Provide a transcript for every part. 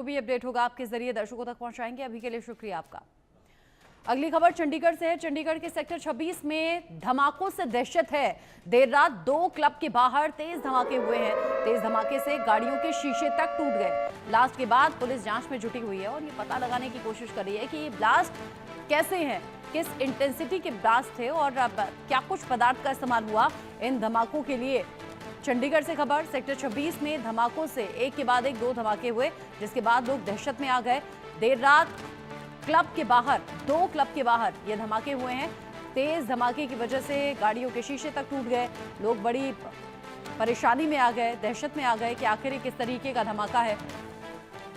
भी अपडेट होगा आपके जरिए दर्शकों तक पहुंचाएंगे। अभी के लिए शुक्रिया आपका। अगली खबर चंडीगढ़ से है। चंडीगढ़ के सेक्टर 26 में धमाकों से दहशत है। देर रात 2 क्लब के बाहर तेज धमाके हुए हैं। तेज धमाके से गाड़ियों के शीशे तक टूट गए। ब्लास्ट के बाद पुलिस जांच में जुटी हुई है और ये पता लगाने की कोशिश कर रही है कि ये ब्लास्ट कैसे हैं, किस इंटेंसिटी के ब्लास्ट थे और अब क्या कुछ पदार्थ का इस्तेमाल हुआ इन धमाकों के लिए। चंडीगढ़ से खबर, सेक्टर 26 में धमाकों से एक के बाद एक 2 धमाके हुए, जिसके बाद लोग दहशत में आ गए। देर रात क्लब के बाहर 2 क्लब के बाहर ये धमाके हुए हैं। तेज धमाके की वजह से गाड़ियों के शीशे तक टूट गए। लोग बड़ी परेशानी में आ गए, दहशत में आ गए कि आखिर किस तरीके का धमाका है।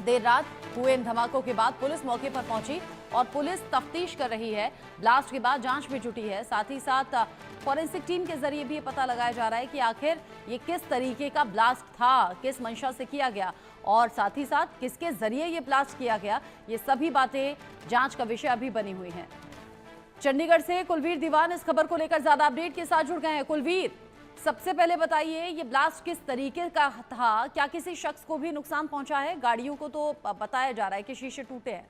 देर रात हुए इन धमाकों के बाद पुलिस मौके पर पहुंची और पुलिस तफ्तीश कर रही है। ब्लास्ट के बाद जांच में जुटी है। साथ ही साथ फॉरेंसिक टीम के जरिए भी ये पता लगाया जा रहा है कि आखिर ये किस तरीके का ब्लास्ट था, किस मंशा से किया गया और साथ ही साथ किसके जरिए ये ब्लास्ट किया गया। ये सभी बातें जांच का विषय अभी बनी हुई हैं। चंडीगढ़ से कुलवीर दीवान इस खबर को लेकर ज्यादा अपडेट के साथ जुड़ गए हैं। कुलवीर, सबसे पहले बताइए ये ब्लास्ट किस तरीके का था, क्या किसी शख्स को भी नुकसान पहुंचा है? गाड़ियों को तो बताया जा रहा है कि शीशे टूटे हैं।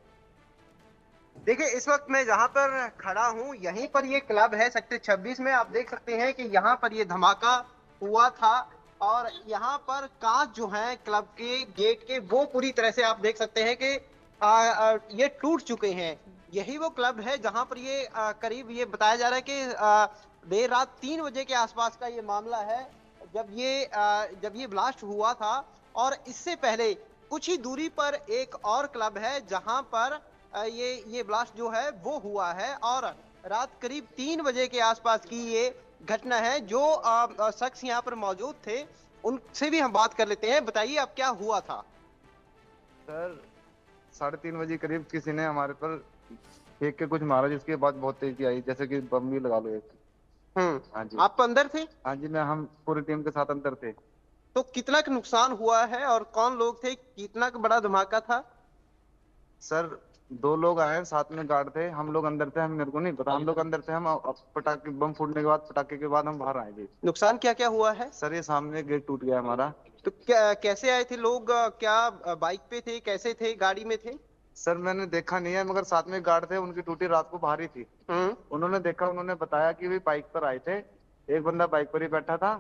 देखिए, इस वक्त मैं जहां पर खड़ा हूं, यहीं पर ये क्लब है सेक्टर 26 में। आप देख सकते हैं कि यहां पर ये धमाका हुआ था और यहां पर कांच जो है क्लब के गेट के, वो पूरी तरह से आप देख सकते हैं कि ये टूट चुके हैं। यही वो क्लब है जहां पर ये करीब ये बताया जा रहा है कि देर रात 3 बजे के आसपास का ये मामला है, जब ये ब्लास्ट हुआ था। और इससे पहले कुछ ही दूरी पर एक और क्लब है जहां पर ये ब्लास्ट जो है वो हुआ है और रात करीब 3 बजे के आसपास की ये घटना है। जो शख्स यहाँ पर मौजूद थे उनसे भी हम बात कर लेते हैं। बताइए अब क्या हुआ था। सर 3:30 बजे करीब किसी ने हमारे पर फेंक के कुछ मारा, जिसके बाद बहुत तेजी आई, जैसे कि बम भी लगा लो एक। हाँ जी। आप अंदर थे? हाँ जी, हम पूरी टीम के साथ अंदर थे। तो कितना का नुकसान हुआ है और कौन लोग थे, कितना का बड़ा धमाका था? सर 2 लोग आए, साथ में गार्ड थे, हम लोग अंदर थे। हम मेरे को नहीं पता, हम लोग अंदर थे। हम पटाखे बम फूटने के बाद, पटाखे के बाद हम बाहर आए थे। नुकसान क्या क्या हुआ है? सर ये सामने गेट टूट गया हमारा। तो कैसे आए थे लोग? क्या बाइक पे थे, कैसे थे, गाड़ी में थे? सर मैंने देखा नहीं है, मगर साथ में गार्ड थे, उनकी ड्यूटी रात को बाहर ही थी। उन्होंने देखा, उन्होंने बताया कि वे बाइक पर आए थे। एक बंदा बाइक पर ही बैठा था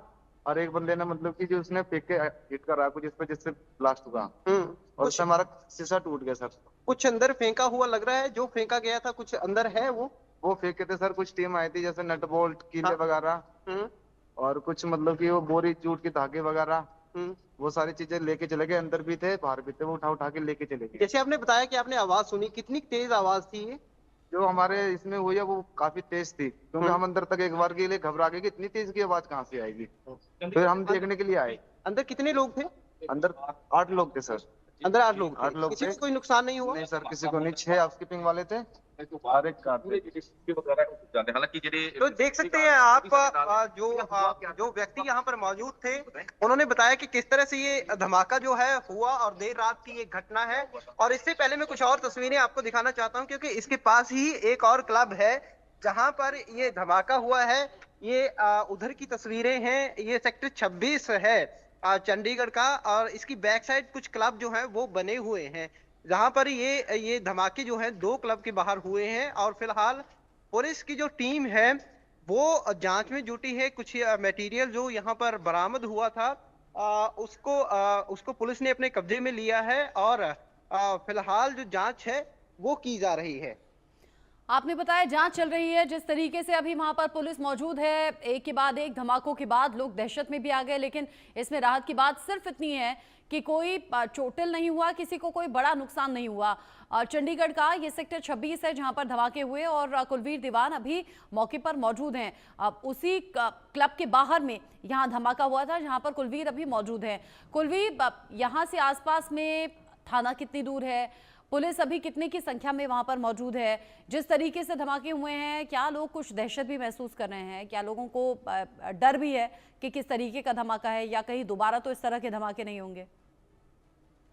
और एक बंदे ने मतलब कि जो उसने फेंक के हिट कर रहा कुछ, जिससे ब्लास्ट हुआ और उससे हमारा शीशा टूट गया। सर कुछ अंदर फेंका हुआ लग रहा है, जो फेंका गया था कुछ अंदर है वो फेंके थे सर। कुछ टीम आई थी, जैसे नट बोल्ट, कीले वगैरह और कुछ मतलब कि वो बोरी, जूट के धागे वगैरह, वो सारी चीजें लेके चले गए। अंदर भी थे, बाहर भी थे, वो उठा उठा के लेके चले गए। जैसे आपने बताया कि आपने आवाज सुनी, कितनी तेज आवाज थी ये? जो हमारे इसमें हुई है वो काफी तेज थी, क्योंकि हम अंदर तक एक बार के लिए घबरा गए कि इतनी तेज की आवाज कहाँ से आएगी। फिर हम देखने के लिए आए। अंदर कितने लोग थे? अंदर 8 लोग थे सर। अंदर 8 लोग? 8 लोग किसी थे। को कोई नुकसान नहीं हुआ? नहीं सर, किसी को नहीं। 6 हाउसकीपिंग वाले थे और एक कार थे। तो देख सकते हैं आप, जो व्यक्ति यहाँ पर मौजूद थे उन्होंने बताया कि किस तरह से ये धमाका जो है हुआ और देर रात की ये घटना है। और इससे पहले मैं कुछ और तस्वीरें आपको दिखाना चाहता हूँ, क्योंकि इसके पास ही एक और क्लब है जहां पर ये धमाका हुआ है। ये उधर की तस्वीरें हैं। ये सेक्टर 26 है चंडीगढ़ का, और इसकी बैक साइड कुछ क्लब जो हैं वो बने हुए हैं, जहां पर ये धमाके जो हैं 2 क्लब के बाहर हुए हैं। और फिलहाल पुलिस की जो टीम है वो जांच में जुटी है। कुछ मटेरियल जो यहाँ पर बरामद हुआ था उसको पुलिस ने अपने कब्जे में लिया है और फिलहाल जो जांच है वो की जा रही है। आपने बताया जांच चल रही है। जिस तरीके से अभी वहां पर पुलिस मौजूद है, एक के बाद एक धमाकों के बाद लोग दहशत में भी आ गए, लेकिन इसमें राहत की बात सिर्फ इतनी है कि कोई चोटिल नहीं हुआ, किसी को कोई बड़ा नुकसान नहीं हुआ। चंडीगढ़ का ये सेक्टर 26 है जहां पर धमाके हुए और कुलवीर दीवान अभी मौके पर मौजूद हैं। उसी क्लब के बाहर में यहाँ धमाका हुआ था जहां पर कुलवीर अभी मौजूद है। कुलवीर, यहाँ से आसपास में थाना कितनी दूर है? पुलिस अभी कितने की संख्या में वहां पर मौजूद है? जिस तरीके से धमाके हुए हैं, क्या लोग कुछ दहशत भी महसूस कर रहे हैं? क्या लोगों को डर भी है कि किस तरीके का धमाका है या कहीं दोबारा तो इस तरह के धमाके नहीं होंगे?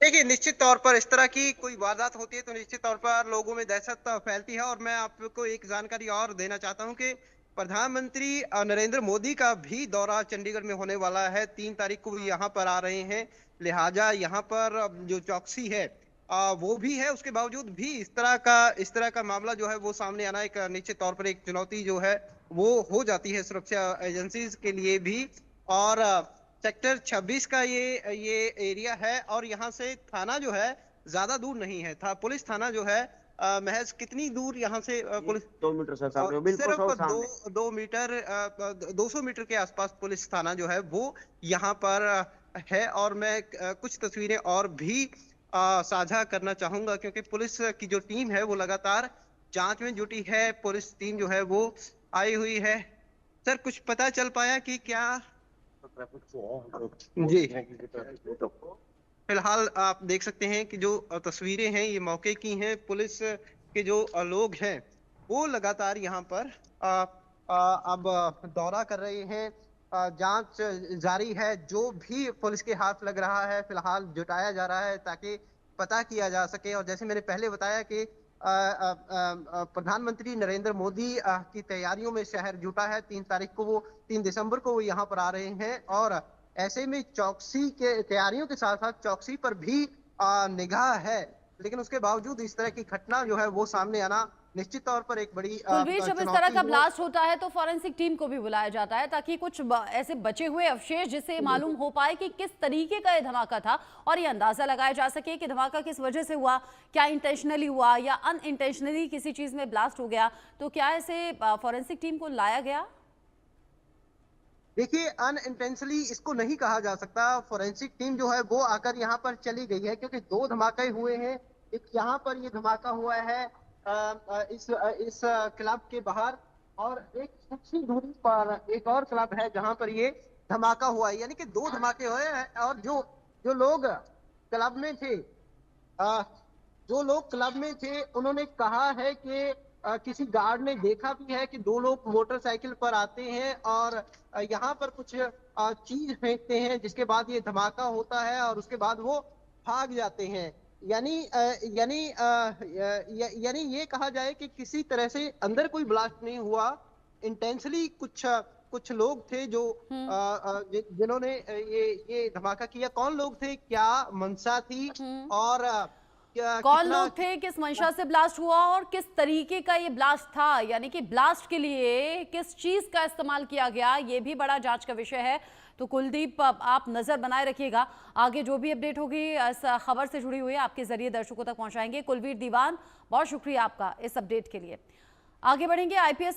देखिए, निश्चित तौर पर इस तरह की कोई वारदात होती है तो निश्चित तौर पर लोगों में दहशत फैलती है। और मैं आपको एक जानकारी और देना चाहता हूं कि प्रधानमंत्री नरेंद्र मोदी का भी दौरा चंडीगढ़ में होने वाला है। 3 तारीख को भी यहाँ पर आ रहे हैं, लिहाजा यहाँ पर जो चौकसी है वो भी है, उसके बावजूद भी इस तरह का मामला जो है वो सामने आना एक निश्चित तौर पर एक चुनौती जो है वो हो जाती है सुरक्षा एजेंसीज के लिए भी। और सेक्टर 26 का ये एरिया है और यहाँ से थाना जो है ज्यादा दूर नहीं है। था पुलिस थाना जो है महज कितनी दूर यहाँ से पुलिस 2 मीटर से सामने, बिल्कुल सिर्फ सामने। 2 मीटर 200 मीटर के आसपास पुलिस थाना जो है वो यहाँ पर है। और मैं कुछ तस्वीरें और भी साझा करना चाहूंगा, क्योंकि पुलिस की जो टीम है वो लगातार जांच में जुटी है। पुलिस टीम जो है वो आई हुई है। सर, कुछ पता चल पाया कि क्या? जी, फिलहाल आप देख सकते हैं कि जो तस्वीरें हैं ये मौके की हैं। पुलिस के जो लोग हैं वो लगातार यहाँ पर अब दौरा कर रहे हैं। जांच जारी है। जो भी पुलिस के हाथ लग रहा है फिलहाल जुटाया जा रहा है ताकि पता किया जा सके। और जैसे मैंने पहले बताया कि प्रधानमंत्री नरेंद्र मोदी की तैयारियों में शहर जुटा है। 3 दिसंबर को वो यहाँ पर आ रहे हैं और ऐसे में चौकसी के तैयारियों के साथ साथ चौकसी पर भी निगाह है। लेकिन उसके बावजूद इस तरह की घटना जो है वो सामने आना निश्चित तौर पर एक बड़ी कुलवीर, जब इस तरह चुनौती का हो। ब्लास्ट होता है तो फॉरेंसिक टीम को भी बुलाया जाता है ताकि कुछ ऐसे बचे हुए अवशेष जिससे मालूम हो पाए कि किस तरीके का ये धमाका था और ये अंदाजा लगाया जा सके कि धमाका किस वजह से हुआ, क्या इंटेंशनली हुआ या अनइंटेंशनली किसी चीज में ब्लास्ट हो गया। तो क्या ऐसे फॉरेंसिक टीम को लाया गया? देखिए, अनइंटेंशनली इसको नहीं कहा जा सकता। फोरेंसिक टीम जो है वो आकर यहाँ पर चली गई है, क्योंकि 2 धमाके हुए हैं। एक यहाँ पर ये धमाका हुआ है इस क्लब के बाहर, और एक कुछ ही दूरी पर एक और क्लब है जहाँ पर ये धमाका हुआ है। यानी कि 2 धमाके हुए हैं। और जो जो लोग क्लब में थे जो लोग क्लब में थे उन्होंने कहा है कि किसी गार्ड ने देखा भी है कि 2 लोग मोटरसाइकिल पर आते हैं और यहाँ पर कुछ चीज फेंकते हैं, जिसके बाद ये धमाका होता है और उसके बाद वो भाग जाते हैं। यानी ये कहा जाए कि किसी तरह से अंदर कोई ब्लास्ट नहीं हुआ। इंटेंशली कुछ लोग थे जो जिन्होंने ये धमाका किया। कौन लोग थे, क्या मंशा थी और कौन लोग थे, किस मंशा से ब्लास्ट हुआ और किस तरीके का ये ब्लास्ट था, यानी कि ब्लास्ट के लिए किस चीज का इस्तेमाल किया गया, ये भी बड़ा जांच का विषय है। तो कुलदीप, आप नजर बनाए रखिएगा, आगे जो भी अपडेट होगी इस खबर से जुड़ी हुई आपके जरिए दर्शकों तक पहुंचाएंगे। कुलवीर दीवान, बहुत शुक्रिया आपका इस अपडेट के लिए। आगे बढ़ेंगे। आईपीएस